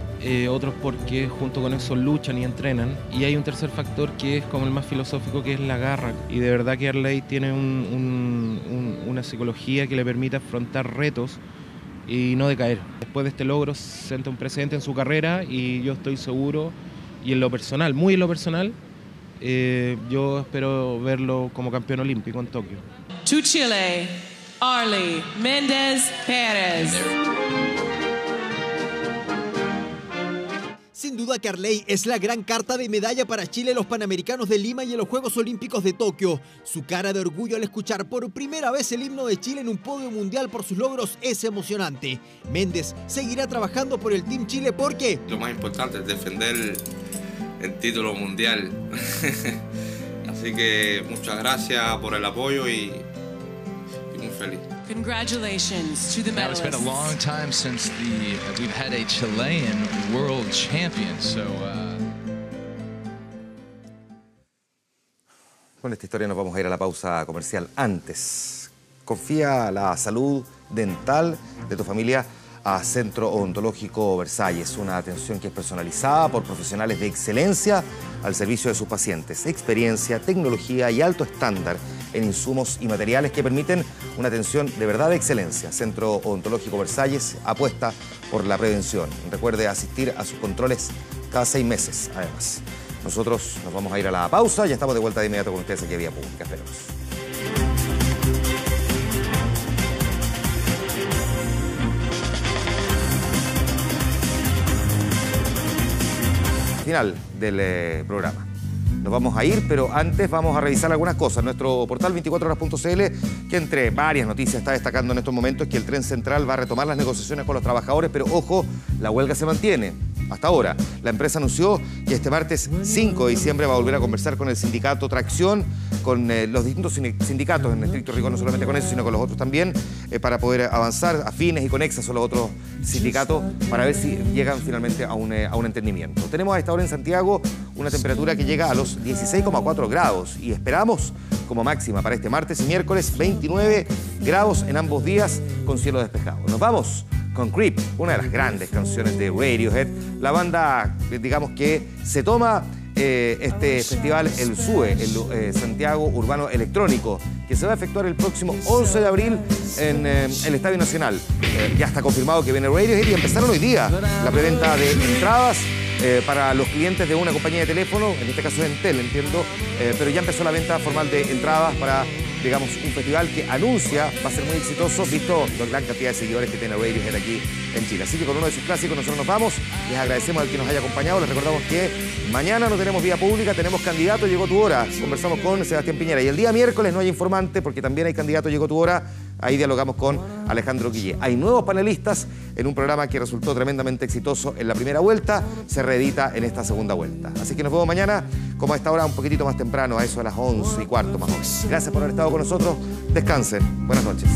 otros porque junto con eso luchan y entrenan, y hay un tercer factor que es como el más filosófico, que es la garra, y de verdad que Arley tiene una psicología que le permite afrontar retos y no decaer. Después de este logro sienta un precedente en su carrera, y yo estoy seguro, y en lo personal, muy en lo personal, yo espero verlo como campeón olímpico en Tokio. To Chile, Arley Méndez Pérez. Sin duda que Arley es la gran carta de medalla para Chile en los Panamericanos de Lima y en los Juegos Olímpicos de Tokio. Su cara de orgullo al escuchar por primera vez el himno de Chile en un podio mundial por sus logros es emocionante. Méndez seguirá trabajando por el Team Chile porque... Lo más importante es defender el título mundial. Así que muchas gracias por el apoyo y muy feliz. Congratulations to the Now, it's been a long time since we've had a Chilean world champion, so... Con esta historia nos vamos a ir a la pausa comercial. Antes, confía la salud dental de tu familia a Centro Odontológico Versalles, una atención que es personalizada por profesionales de excelencia al servicio de sus pacientes. Experiencia, tecnología y alto estándar en insumos y materiales que permiten una atención de verdad de excelencia. Centro Odontológico Versalles apuesta por la prevención. Recuerde asistir a sus controles cada 6 meses, además. Nosotros nos vamos a ir a la pausa, ya estamos de vuelta de inmediato con ustedes aquí a Vía Pública. Esperemos. Final del programa. Nos vamos a ir, pero antes vamos a revisar algunas cosas. Nuestro portal 24horas.cl, que entre varias noticias está destacando en estos momentos que el Tren Central va a retomar las negociaciones con los trabajadores, pero ojo, la huelga se mantiene. Hasta ahora, la empresa anunció que este martes 5 de diciembre va a volver a conversar con el sindicato Tracción, con los distintos sindicatos, en estricto rigor, no solamente con eso, sino con los otros también, para poder avanzar. Afines y Conexas son los otros sindicatos, para ver si llegan finalmente a un entendimiento. Tenemos a esta hora en Santiago una temperatura que llega a los 16,4 grados y esperamos como máxima para este martes y miércoles 29 grados en ambos días con cielo despejado. Nos vamos con Creep, una de las grandes canciones de Radiohead, la banda, digamos, que se toma este festival, el SUE, el Santiago Urbano Electrónico, que se va a efectuar el próximo 11 de abril en el Estadio Nacional. Ya está confirmado que viene Radiohead y empezaron hoy día la preventa de entradas para los clientes de una compañía de teléfono, en este caso es Entel, entiendo, pero ya empezó la venta formal de entradas para, digamos, un festival que anuncia va a ser muy exitoso, visto la gran cantidad de seguidores que tiene Radiohead aquí en Chile. Así que con uno de sus clásicos nosotros nos vamos. Les agradecemos al que nos haya acompañado. Les recordamos que mañana no tenemos Vía Pública, tenemos Candidato Llegó Tu Hora. Conversamos con Sebastián Piñera. Y el día miércoles no hay informante porque también hay Candidato Llegó Tu Hora. Ahí dialogamos con Alejandro Guillé. Hay nuevos panelistas en un programa que resultó tremendamente exitoso en la primera vuelta. Se reedita en esta segunda vuelta. Así que nos vemos mañana, como a esta hora un poquitito más temprano, a eso a las 11:15 más o menos. Gracias por haber estado con nosotros. Descansen. Buenas noches.